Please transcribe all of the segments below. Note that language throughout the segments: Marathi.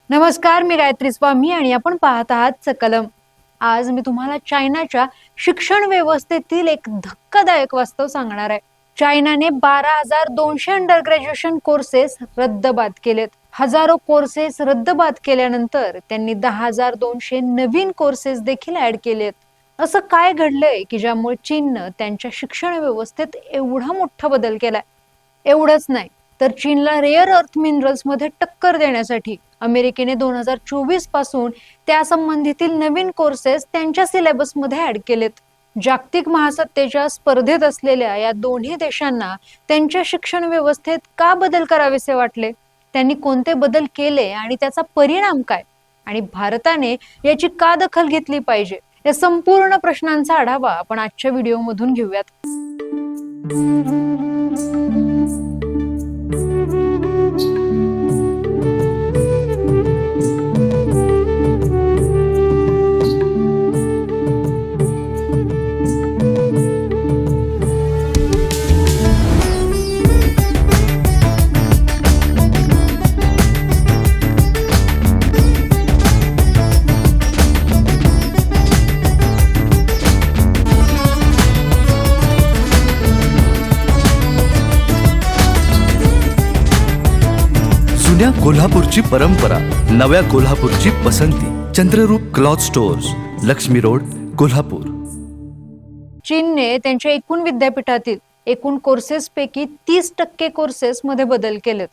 नमस्कार, मी गायत्री स्वामी आणि आपण पाहत आहात सकलम. आज मी तुम्हाला चायनाच्या शिक्षण व्यवस्थेतील एक धक्कादायक वास्तव सांगणार आहे. चायनाने 12,200 अंडर ग्रॅज्युएशन कोर्सेस रद्दबाद केलेत. हजारो कोर्सेस रद्दबाद केल्यानंतर त्यांनी 10,200 नवीन कोर्सेस देखील ऍड केलेत. असं काय घडलंय की ज्यामुळे चीननं त्यांच्या शिक्षण व्यवस्थेत एवढा मोठा बदल केलाय? एवढंच नाही तर चीनला रेअर अर्थ मिनरल्स मध्ये टक्कर देण्यासाठी अमेरिकेने 2024 पासून त्या संबंधीतील नवीन कोर्सेस त्यांच्या सिलेबस मध्ये ऍड केलेत. जागतिक महासत्तेच्या स्पर्धेत असलेल्या या दोन्ही देशांना त्यांच्या शिक्षण व्यवस्थेत का बदल करावेसे वाटले, त्यांनी कोणते बदल केले आणि त्याचा परिणाम काय, आणि भारताने याची का दखल घेतली पाहिजे, या संपूर्ण प्रश्नांचा आढावा आपण आजच्या व्हिडिओमधून घेऊयात. जुन्या कोल्हापूरची परंपरा, नव्या कोल्हापूरची पसंती. Chandraroop cloth stores, Laxmi road, Kolhapur. चीनने त्यांच्या एकूण विद्यापीठातील एकूण कोर्सेस पैकी 30% कोर्सेस मध्ये बदल केलेत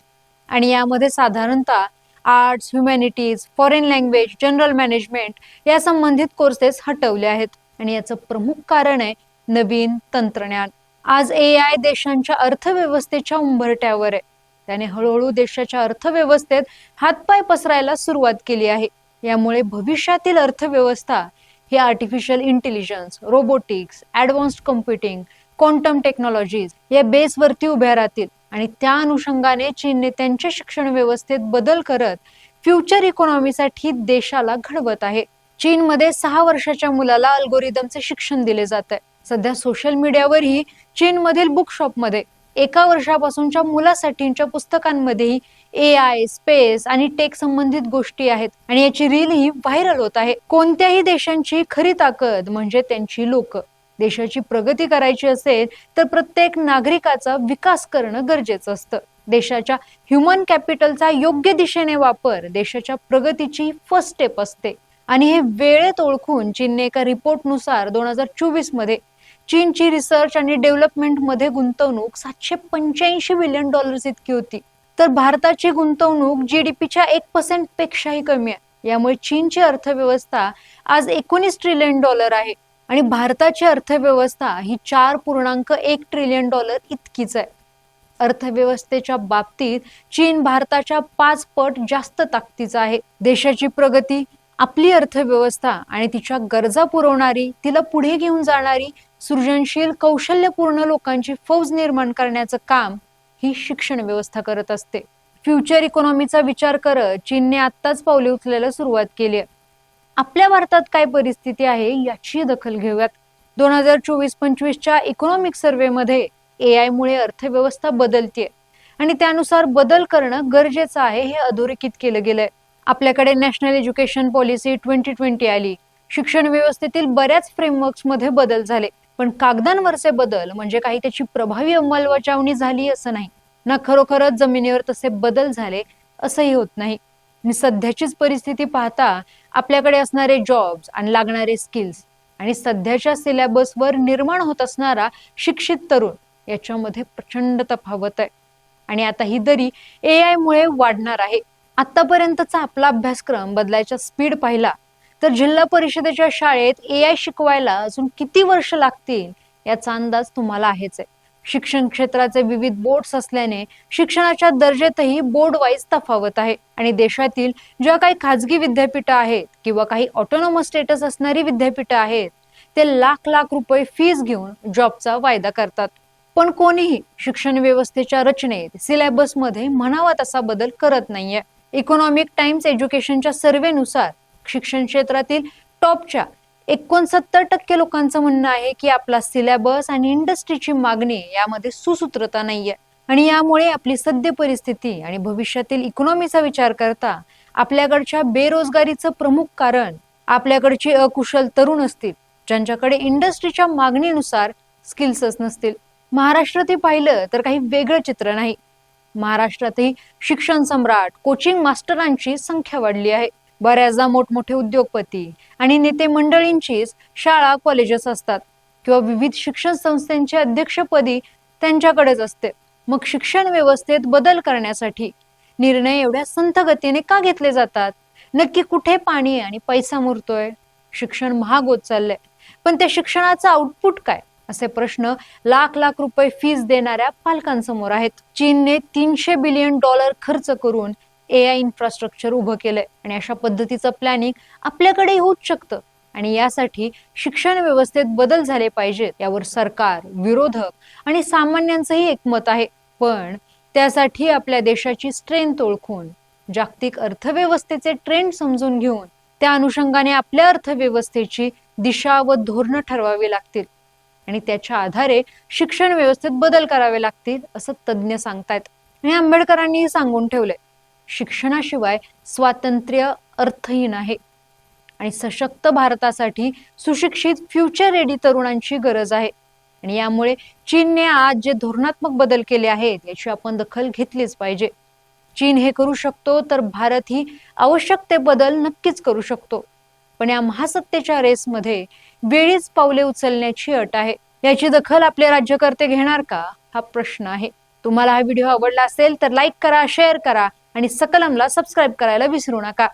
आणि यामध्ये साधारणतः arts, humanities, foreign language, general management या संबंधित कोर्सेस हटवले आहेत. आणि याचं प्रमुख कारण आहे नवीन तंत्रज्ञान. आज AI देशांच्या अर्थव्यवस्थेच्या उंबरठ्यावर आहे. त्याने हळूहळू देशाच्या अर्थव्यवस्थेत हातपाय पसरायला सुरुवात केली आहे. यामुळे भविष्यातील अर्थव्यवस्था ही artificial intelligence, robotics, advanced computing, quantum technologies या बेसवरती उभ्या राहतील. आणि त्या अनुषंगाने चीनने त्यांच्या शिक्षण व्यवस्थेत बदल करत फ्युचर इकॉनॉमीसाठी देशाला घडवत आहे. चीनमध्ये 6 वर्षाच्या मुलाला अल्गोरिदमचे शिक्षण दिले जात आहे. सध्या सोशल मीडियावरही चीनमधील बुकशॉपमध्ये 1 वर्षापासूनच्या मुलासाठीच्या पुस्तकांमध्येही AI, स्पेस आणि टेक संबंधित गोष्टी आहेत आणि याची रील ही व्हायरल होत आहे. कोणत्याही देशांची खरी ताकद म्हणजे त्यांची लोक. देशाची प्रगती करायची असेल तर प्रत्येक नागरिकाचा विकास करणं गरजेचं असतं. देशाच्या ह्युमन कॅपिटलचा योग्य दिशेने वापर देशाच्या प्रगतीची फर्स्ट स्टेप असते. आणि हे वेळेत ओळखून चीनने एका रिपोर्टनुसार 2024 मध्ये चीनची रिसर्च आणि डेव्हलपमेंट मध्ये गुंतवणूक $785 बिलियन इतकी होती. तर भारताची गुंतवणूक GDPच्या 1% पेक्षाही कमी आहे. यामुळे चीनची अर्थव्यवस्था आज $19 ट्रिलियन आहे आणि भारताची अर्थव्यवस्था ही $4.1 ट्रिलियन इतकीच आहे. अर्थव्यवस्थेच्या बाबतीत चीन भारताच्या 5 पट जास्त ताकदीचा आहे. देशाची प्रगती, आपली अर्थव्यवस्था आणि तिच्या गरजा पुरवणारी, तिला पुढे घेऊन जाणारी सृजनशील, कौशल्यपूर्ण लोकांची फौज निर्माण करण्याचं काम ही शिक्षण व्यवस्था करत असते. फ्युचर इकॉनॉमीचा विचार करत चीनने आत्ताच पावले उचलायला सुरुवात केली आहे. आपल्या भारतात काय परिस्थिती आहे याची दखल घेऊयात. 2024-25च्या इकॉनॉमिक सर्व्हेमध्ये AI मुळे अर्थव्यवस्था बदलतीये आणि त्यानुसार बदल करणं गरजेचं आहे हे अधोरेखित केलं गेलंय. आपल्याकडे नॅशनल एज्युकेशन पॉलिसी 2020 आली. शिक्षण व्यवस्थेतील बऱ्याच फ्रेमवर्क्स मध्ये बदल झाले, पण कागदांवरचे बदल म्हणजे काही त्याची प्रभावी अंमलबजावणी झाली असं नाही ना, खरोखरच जमिनीवर तसे बदल झाले असंही होत नाही. आणि सध्याचीच परिस्थिती पाहता आपल्याकडे असणारे जॉब्स आणि लागणारे स्किल्स आणि सध्याच्या सिलेबसवर निर्माण होत असणारा शिक्षित तरुण याच्यामध्ये प्रचंड तफावत आहे. आणि आता ही दरी AI मुळे वाढणार आहे. आतापर्यंतचा आपला अभ्यासक्रम बदलायचा स्पीड पाहिला तर जिल्हा परिषदेच्या शाळेत AI शिकवायला अजून किती वर्ष लागतील याचा अंदाज तुम्हाला आहेच आहे. शिक्षण क्षेत्राचे विविध बोर्ड्स असल्याने शिक्षणाच्या दर्जातही बोर्ड वाईज तफावत आहे. आणि देशातील ज्या काही खाजगी विद्यापीठं आहेत किंवा काही ऑटोनॉमस स्टेटस असणारी विद्यापीठं आहेत ते लाख रुपये फीस घेऊन जॉबचा वायदा करतात. पण कोणीही शिक्षण व्यवस्थेच्या रचनेत, सिलेबसमध्ये म्हणावा तसा बदल करत नाहीये. इकॉनॉमिक टाइम्स एज्युकेशनच्या सर्व्हेनुसार शिक्षण क्षेत्रातील टॉपच्या 69% लोकांचं म्हणणं आहे की आपला सिलेबस आणि इंडस्ट्रीची मागणी यामध्ये सुसूत्रता नाहीये. आणि यामुळे आपली सद्य परिस्थिती आणि भविष्यातील इकॉनॉमीचा विचार करता आपल्याकडच्या बेरोजगारीचं प्रमुख कारण आपल्याकडची अकुशल तरुण असतील, ज्यांच्याकडे इंडस्ट्रीच्या मागणीनुसार स्किल्सच नसतील. महाराष्ट्रातही पाहिलं तर काही वेगळं चित्र नाही. महाराष्ट्रातही शिक्षण सम्राट, कोचिंग मास्टरांची संख्या वाढली आहे. बऱ्याचदा मोठमोठे उद्योगपती आणि नेते मंडळींचीच शाळा कॉलेजेस असतात किंवा विविध शिक्षण संस्थांच्या अध्यक्षपदी त्यांच्याकडेच असते. मग शिक्षण व्यवस्थेत बदल करण्यासाठी निर्णय एवढ्या संथ गतीने का घेतले जातात? नक्की कुठे पाणी आणि पैसा मुरतोय? शिक्षण महाग होत चाललंय, पण त्या शिक्षणाचा आउटपुट काय? असे प्रश्न लाख लाख रुपये फीस देणाऱ्या पालकांसमोर आहेत. चीनने $300 बिलियन खर्च करून AI इन्फ्रास्ट्रक्चर उभं केलंय आणि अशा पद्धतीचं प्लॅनिंग आपल्याकडे होऊच शकतं. आणि यासाठी शिक्षण व्यवस्थेत बदल झाले पाहिजेत, यावर सरकार, विरोधक आणि सामान्यांचंही एकमत आहे. पण त्यासाठी आपल्या देशाची स्ट्रेंथ ओळखून, जागतिक अर्थव्यवस्थेचे ट्रेंड समजून घेऊन, त्या अनुषंगाने आपल्या अर्थव्यवस्थेची दिशा व धोरणं ठरवावी लागतील आणि त्याच्या आधारे शिक्षण व्यवस्थेत बदल करावे लागतील, असं तज्ज्ञ सांगतायत. आणि आंबेडकरांनी सांगून ठेवलंय, शिक्षणाशिवाय स्वातंत्र्य अर्थहीन आहे आणि सशक्त भारतासाठी सुशिक्षित फ्युचर रेडी तरुणांची गरज आहे. आणि यामुळे चीनने आज जे धोरणात्मक बदल केले आहेत याची आपण दखल घेतलीच पाहिजे. चीन हे करू शकतो तर भारत ही आवश्यक ते बदल नक्कीच करू शकतो. पण या महासत्तेच्या रेसमध्ये वेळीच पावले उचलण्याची अट आहे. याची दखल आपले राज्यकर्ते घेणार का, हा प्रश्न आहे. तुम्हाला हा व्हिडिओ आवडला असेल तर लाईक करा, शेअर करा आणि सकलमला सबस्क्राईब करायला विसरू नका.